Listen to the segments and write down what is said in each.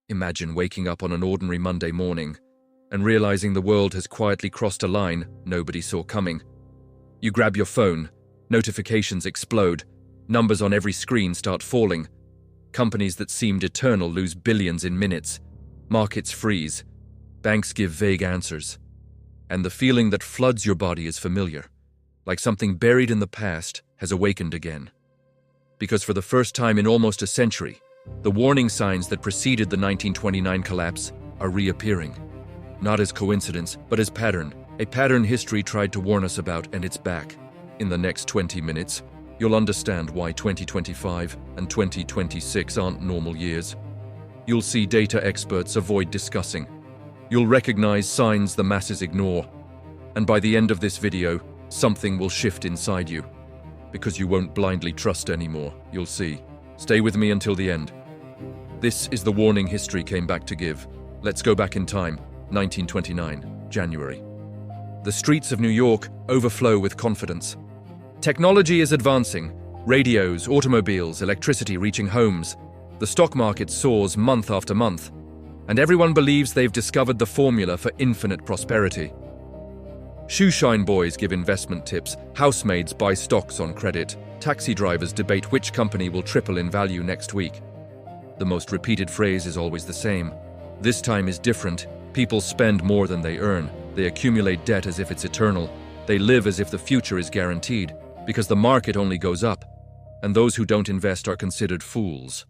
Imagine waking up on an ordinary Monday morning and realizing the world has quietly crossed a line nobody saw coming. You grab your phone, notifications explode, numbers on every screen start falling. Companies that seemed eternal lose billions in minutes. Markets freeze. Banks give vague answers. And the feeling that floods your body is familiar, like something buried in the past has awakened again. Because for the first time in almost a century, the warning signs that preceded the 1929 collapse are reappearing. Not as coincidence, but as pattern. A pattern history tried to warn us about, and it's back. In the next 20 minutes, you'll understand why 2025 and 2026 aren't normal years. You'll see data experts avoid discussing. You'll recognize signs the masses ignore. And by the end of this video, something will shift inside you. Because you won't blindly trust anymore, you'll see. Stay with me until the end. This is the warning history came back to give. Let's go back in time, 1929, January. The streets of New York overflow with confidence. Technology is advancing. Radios, automobiles, electricity reaching homes. The stock market soars month after month. And everyone believes they've discovered the formula for infinite prosperity. Shoeshine boys give investment tips, housemaids buy stocks on credit, taxi drivers debate which company will triple in value next week. The most repeated phrase is always the same. This time is different. People spend more than they earn. They accumulate debt as if it's eternal. They live as if the future is guaranteed, because the market only goes up, and those who don't invest are considered fools.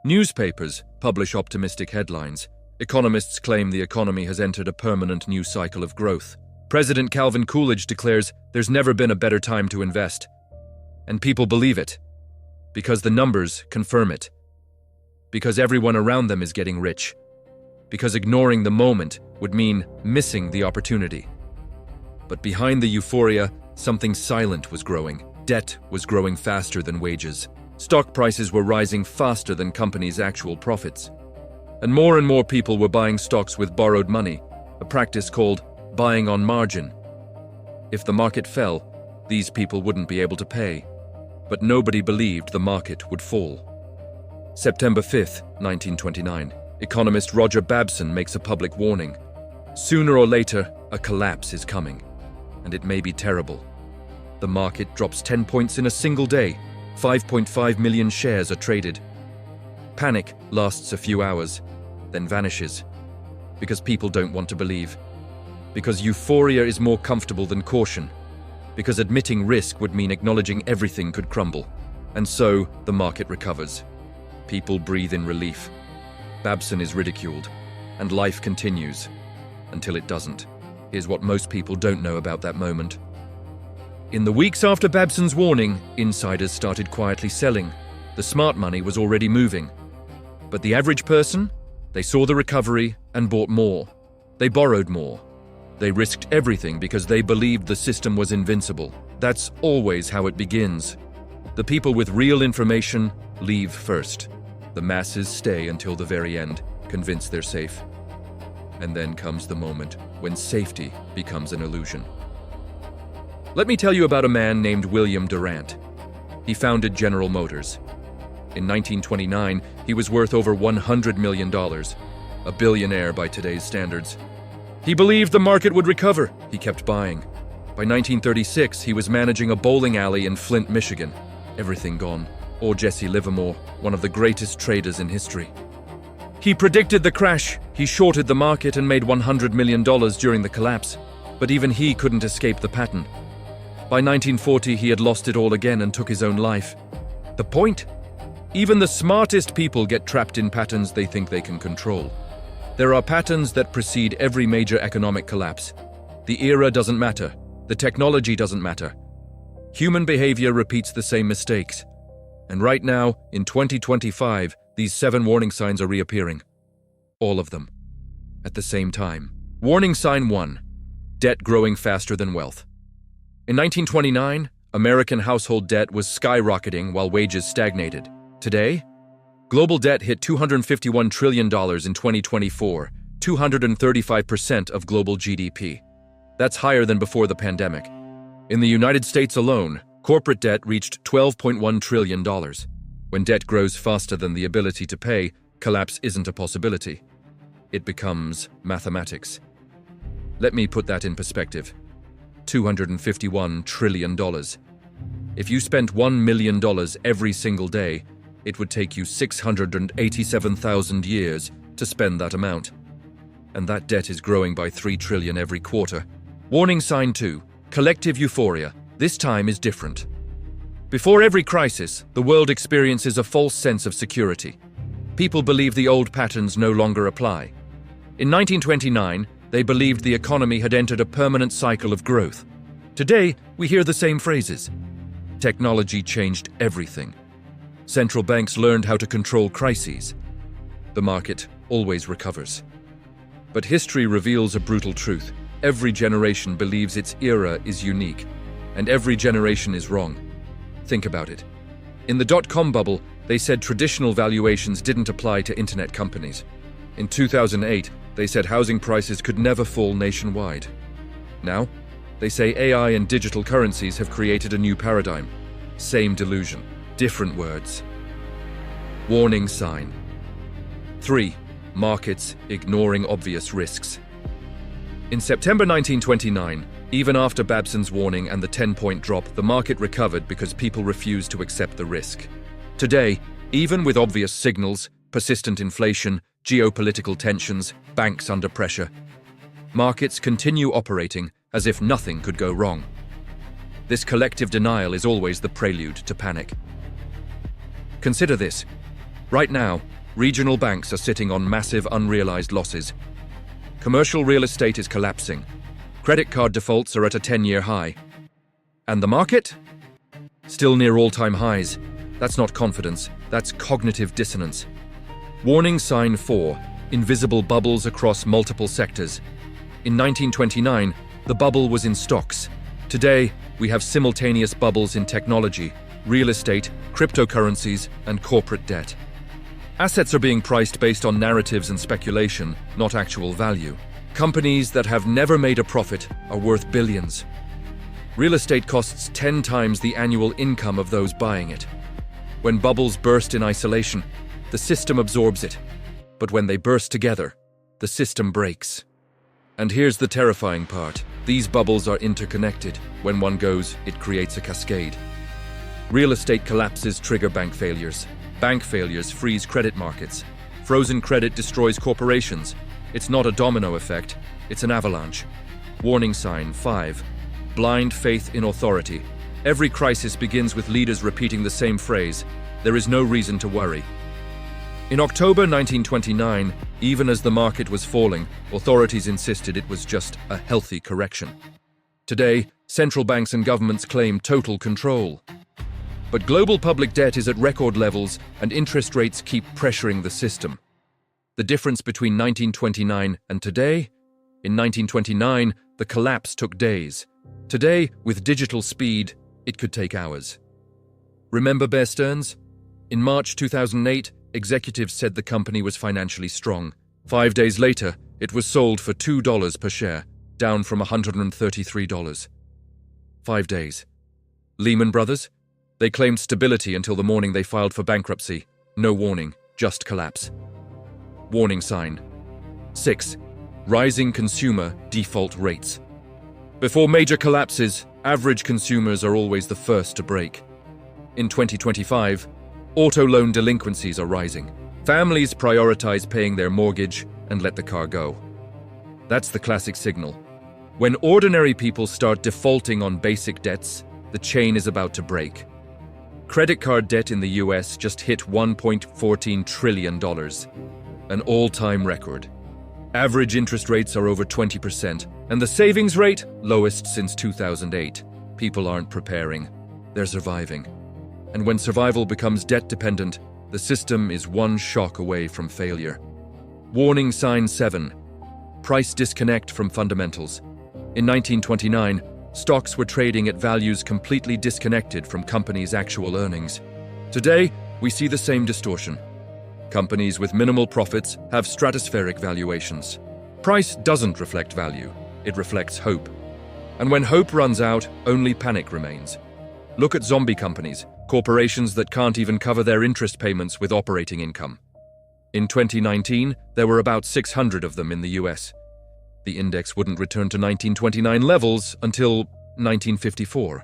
Newspapers publish optimistic headlines. Economists claim the economy has entered a permanent new cycle of growth. President Calvin Coolidge declares there's never been a better time to invest. And people believe it, because the numbers confirm it. Because everyone around them is getting rich. Because ignoring the moment would mean missing the opportunity. But behind the euphoria, something silent was growing. Debt was growing faster than wages. Stock prices were rising faster than companies' actual profits. And more people were buying stocks with borrowed money, a practice called buying on margin. If the market fell, these people wouldn't be able to pay. But nobody believed the market would fall. September 5th, 1929. Economist Roger Babson makes a public warning. Sooner or later, a collapse is coming. And it may be terrible. The market drops 10 points in a single day. 5.5 million shares are traded. Panic lasts a few hours, then vanishes. Because people don't want to believe. Because euphoria is more comfortable than caution. Because admitting risk would mean acknowledging everything could crumble. And so, the market recovers. People breathe in relief. Babson is ridiculed. And life continues. Until it doesn't. Here's what most people don't know about that moment. In the weeks after Babson's warning, insiders started quietly selling. The smart money was already moving. But the average person? They saw the recovery and bought more. They borrowed more. They risked everything because they believed the system was invincible. That's always how it begins. The people with real information leave first. The masses stay until the very end, convinced they're safe. And then comes the moment when safety becomes an illusion. Let me tell you about a man named William Durant. He founded General Motors. In 1929, he was worth over $100 million, a billionaire by today's standards. He believed the market would recover. He kept buying. By 1936, he was managing a bowling alley in Flint, Michigan. Everything gone. Or Jesse Livermore, one of the greatest traders in history. He predicted the crash. He shorted the market and made $100 million during the collapse. But even he couldn't escape the pattern. By 1940, he had lost it all again and took his own life. The point? Even the smartest people get trapped in patterns they think they can control. There are patterns that precede every major economic collapse. The era doesn't matter. The technology doesn't matter. Human behavior repeats the same mistakes. And right now, in 2025, these 7 warning signs are reappearing. All of them. At the same time. Warning sign 1. Debt growing faster than wealth. In 1929, American household debt was skyrocketing while wages stagnated. Today, global debt hit $251 trillion in 2024, 235% of global GDP. That's higher than before the pandemic. In the United States alone, corporate debt reached $12.1 trillion. When debt grows faster than the ability to pay, collapse isn't a possibility. It becomes mathematics. Let me put that in perspective. $251 trillion. If you spent $1 million every single day, it would take you 687,000 years to spend that amount. And that debt is growing by 3 trillion every quarter. Warning sign 2. Collective euphoria. This time is different. Before every crisis, the world experiences a false sense of security. People believe the old patterns no longer apply. In 1929, they believed the economy had entered a permanent cycle of growth. Today, we hear the same phrases. Technology changed everything. Central banks learned how to control crises. The market always recovers. But history reveals a brutal truth. Every generation believes its era is unique, and every generation is wrong. Think about it. In the dot-com bubble, they said traditional valuations didn't apply to internet companies. In 2008, they said housing prices could never fall nationwide. Now, they say AI and digital currencies have created a new paradigm. Same delusion, different words. Warning sign. 3. Markets ignoring obvious risks. In September 1929, even after Babson's warning and the 10-point drop, the market recovered because people refused to accept the risk. Today, even with obvious signals, persistent inflation, geopolitical tensions, banks under pressure, markets continue operating as if nothing could go wrong. This collective denial is always the prelude to panic. Consider this. Right now, regional banks are sitting on massive unrealized losses. Commercial real estate is collapsing. Credit card defaults are at a 10-year high. And the market? Still near all-time highs. That's not confidence, that's cognitive dissonance. Warning sign 4. Invisible bubbles across multiple sectors. In 1929, the bubble was in stocks. Today, we have simultaneous bubbles in technology, real estate, cryptocurrencies, and corporate debt. Assets are being priced based on narratives and speculation, not actual value. Companies that have never made a profit are worth billions. Real estate costs 10 times the annual income of those buying it. When bubbles burst in isolation, the system absorbs it. But when they burst together, the system breaks. And here's the terrifying part. These bubbles are interconnected. When one goes, it creates a cascade. Real estate collapses trigger bank failures. Bank failures freeze credit markets. Frozen credit destroys corporations. It's not a domino effect, it's an avalanche. Warning sign 5. Blind faith in authority. Every crisis begins with leaders repeating the same phrase, "There is no reason to worry." In October 1929, even as the market was falling, authorities insisted it was just a healthy correction. Today, central banks and governments claim total control. But global public debt is at record levels and interest rates keep pressuring the system. The difference between 1929 and today? In 1929, the collapse took days. Today, with digital speed, it could take hours. Remember Bear Stearns? In March 2008, executives said the company was financially strong. 5 days later, it was sold for $2 per share, down from $133. 5 days. Lehman Brothers? They claimed stability until the morning they filed for bankruptcy. No warning, just collapse. Warning sign. 6. Rising consumer default rates. Before major collapses, average consumers are always the first to break. In 2025, auto loan delinquencies are rising. Families prioritize paying their mortgage and let the car go. That's the classic signal. When ordinary people start defaulting on basic debts, the chain is about to break. Credit card debt in the US just hit $1.14 trillion, an all-time record. Average interest rates are over 20%, and the savings rate, lowest since 2008. People aren't preparing, they're surviving. And when survival becomes debt-dependent, the system is one shock away from failure. Warning sign 7. Price disconnect from fundamentals. In 1929, stocks were trading at values completely disconnected from companies' actual earnings. Today, we see the same distortion. Companies with minimal profits have stratospheric valuations. Price doesn't reflect value, it reflects hope. And when hope runs out, only panic remains. Look at zombie companies, corporations that can't even cover their interest payments with operating income. In 2019, there were about 600 of them in the US. The index wouldn't return to 1929 levels until 1954.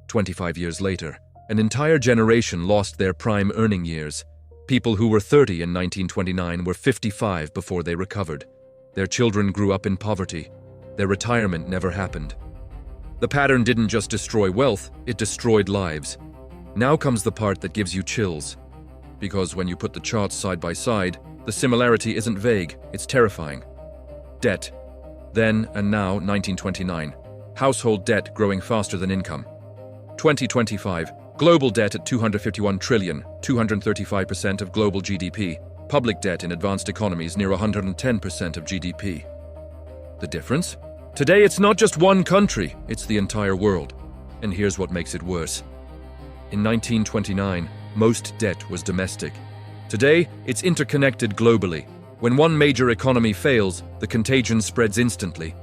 25 years later, an entire generation lost their prime earning years. People who were 30 in 1929 were 55 before they recovered. Their children grew up in poverty. Their retirement never happened. The pattern didn't just destroy wealth, it destroyed lives. Now comes the part that gives you chills. Because when you put the charts side by side, the similarity isn't vague, it's terrifying. Debt. Then and now, 1929. Household debt growing faster than income. 2025. Global debt at $251 trillion, 235% of global GDP. Public debt in advanced economies near 110% of GDP. The difference? Today it's not just one country, it's the entire world. And here's what makes it worse. In 1929, most debt was domestic. Today, it's interconnected globally. When one major economy fails, the contagion spreads instantly.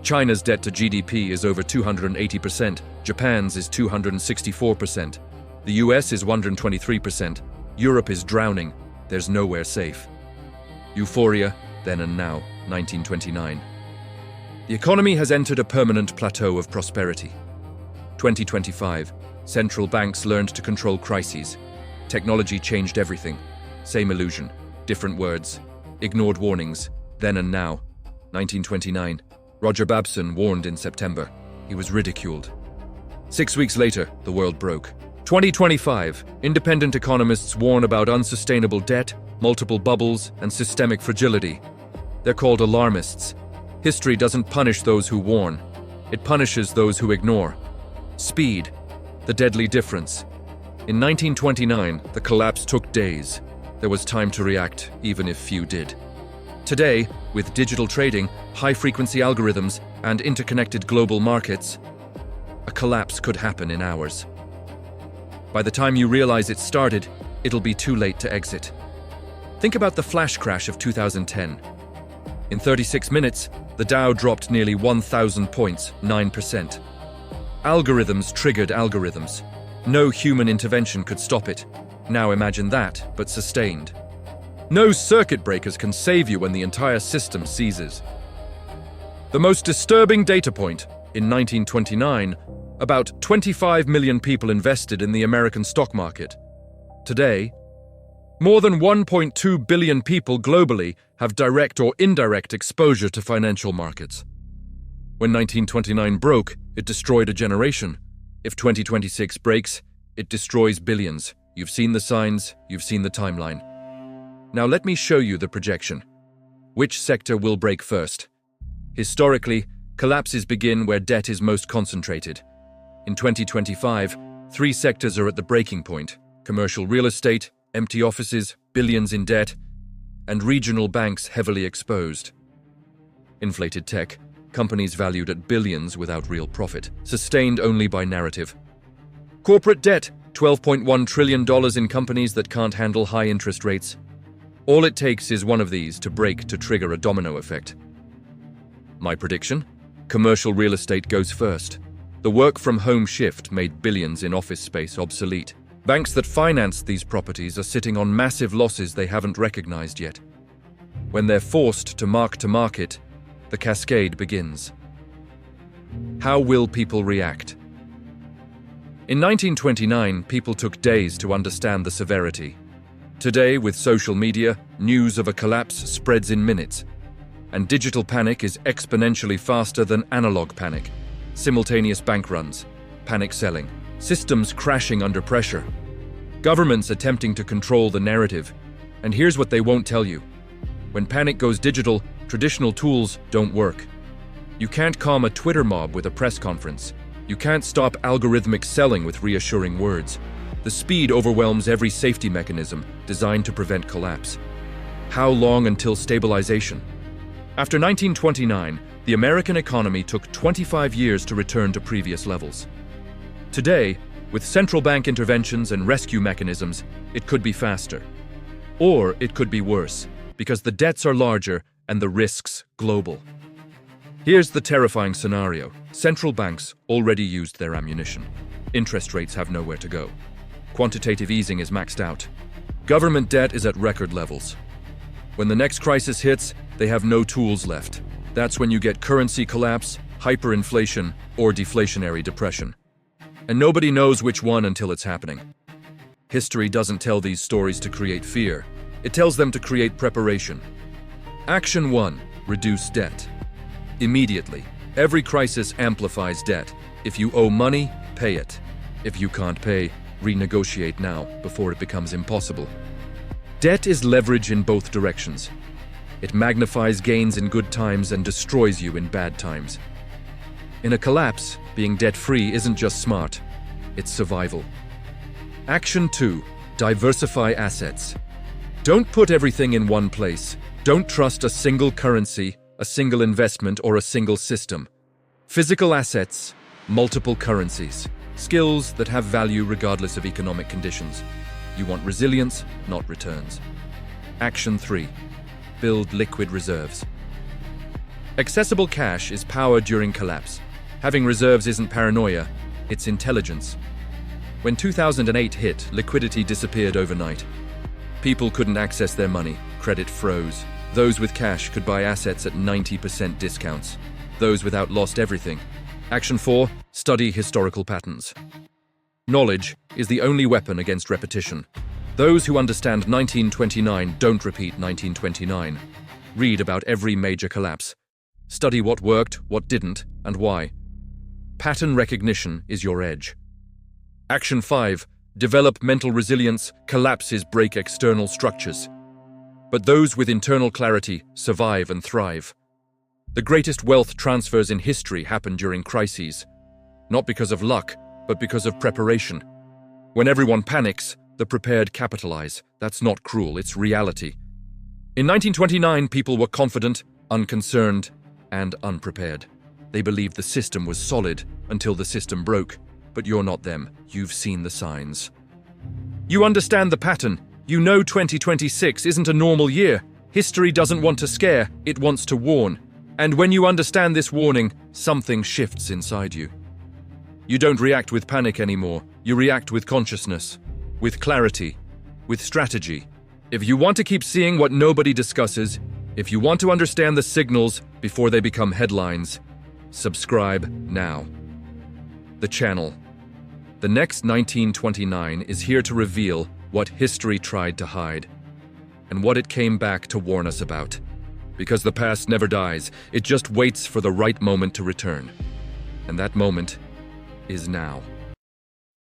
China's debt to GDP is over 280%, Japan's is 264%, the US is 123%, Europe is drowning, there's nowhere safe. Euphoria, then and now, 1929. The economy has entered a permanent plateau of prosperity. 2025, central banks learned to control crises. Technology changed everything. Same illusion, different words, ignored warnings, then and now, 1929. Roger Babson warned in September. He was ridiculed. 6 weeks later, the world broke. 2025, independent economists warn about unsustainable debt, multiple bubbles, and systemic fragility. They're called alarmists. History doesn't punish those who warn. It punishes those who ignore. Speed, the deadly difference. In 1929, the collapse took days. There was time to react, even if few did. Today, with digital trading, high-frequency algorithms, and interconnected global markets, a collapse could happen in hours. By the time you realize it started, it'll be too late to exit. Think about the flash crash of 2010. In 36 minutes, the Dow dropped nearly 1,000 points, 9%. Algorithms triggered algorithms. No human intervention could stop it. Now imagine that, but sustained. No circuit breakers can save you when the entire system seizes. The most disturbing data point, in 1929, about 25 million people invested in the American stock market. Today, more than 1.2 billion people globally have direct or indirect exposure to financial markets. When 1929 broke, it destroyed a generation. If 2026 breaks, it destroys billions. You've seen the signs, you've seen the timeline. Now let me show you the projection. Which sector will break first? Historically, collapses begin where debt is most concentrated. In 2025, 3 sectors are at the breaking point: commercial real estate, empty offices, billions in debt, and regional banks heavily exposed. Inflated tech, companies valued at billions without real profit, sustained only by narrative. Corporate debt, $12.1 trillion in companies that can't handle high interest rates. All it takes is one of these to break to trigger a domino effect. My prediction? Commercial real estate goes first. The work-from-home shift made billions in office space obsolete. Banks that finance these properties are sitting on massive losses they haven't recognized yet. When they're forced to mark to market, the cascade begins. How will people react? In 1929, people took days to understand the severity. Today, with social media, news of a collapse spreads in minutes. And digital panic is exponentially faster than analog panic. Simultaneous bank runs, panic selling, systems crashing under pressure, governments attempting to control the narrative. And here's what they won't tell you. When panic goes digital, traditional tools don't work. You can't calm a Twitter mob with a press conference. You can't stop algorithmic selling with reassuring words. The speed overwhelms every safety mechanism designed to prevent collapse. How long until stabilization? After 1929, the American economy took 25 years to return to previous levels. Today, with central bank interventions and rescue mechanisms, it could be faster. Or it could be worse, because the debts are larger and the risks global. Here's the terrifying scenario. Central banks already used their ammunition. Interest rates have nowhere to go. Quantitative easing is maxed out. Government debt is at record levels. When the next crisis hits, they have no tools left. That's when you get currency collapse, hyperinflation, or deflationary depression. And nobody knows which one until it's happening. History doesn't tell these stories to create fear. It tells them to create preparation. Action 1. Reduce debt. Immediately, every crisis amplifies debt. If you owe money, pay it. If you can't pay, renegotiate now before it becomes impossible. Debt is leverage in both directions. It magnifies gains in good times and destroys you in bad times. In a collapse, being debt-free isn't just smart, it's survival. Action 2. Diversify assets. Don't put everything in one place. Don't trust a single currency, a single investment, or a single system. Physical assets, multiple currencies. Skills that have value regardless of economic conditions. You want resilience, not returns. Action 3. Build liquid reserves. Accessible cash is power during collapse. Having reserves isn't paranoia, it's intelligence. When 2008 hit, liquidity disappeared overnight. People couldn't access their money, credit froze. Those with cash could buy assets at 90% discounts. Those without lost everything. Action 4. Study historical patterns. Knowledge is the only weapon against repetition. Those who understand 1929 don't repeat 1929. Read about every major collapse. Study what worked, what didn't, and why. Pattern recognition is your edge. Action 5. Develop mental resilience. Collapses break external structures. But those with internal clarity survive and thrive. The greatest wealth transfers in history happen during crises. Not because of luck, but because of preparation. When everyone panics, the prepared capitalize. That's not cruel, it's reality. In 1929, people were confident, unconcerned, and unprepared. They believed the system was solid until the system broke. But you're not them. You've seen the signs. You understand the pattern. You know 2026 isn't a normal year. History doesn't want to scare, it wants to warn. And when you understand this warning, something shifts inside you. You don't react with panic anymore. You react with consciousness, with clarity, with strategy. If you want to keep seeing what nobody discusses, if you want to understand the signals before they become headlines, subscribe now. The channel. The next 1929 is here to reveal what history tried to hide and what it came back to warn us about. Because the past never dies, it just waits for the right moment to return. And that moment is now.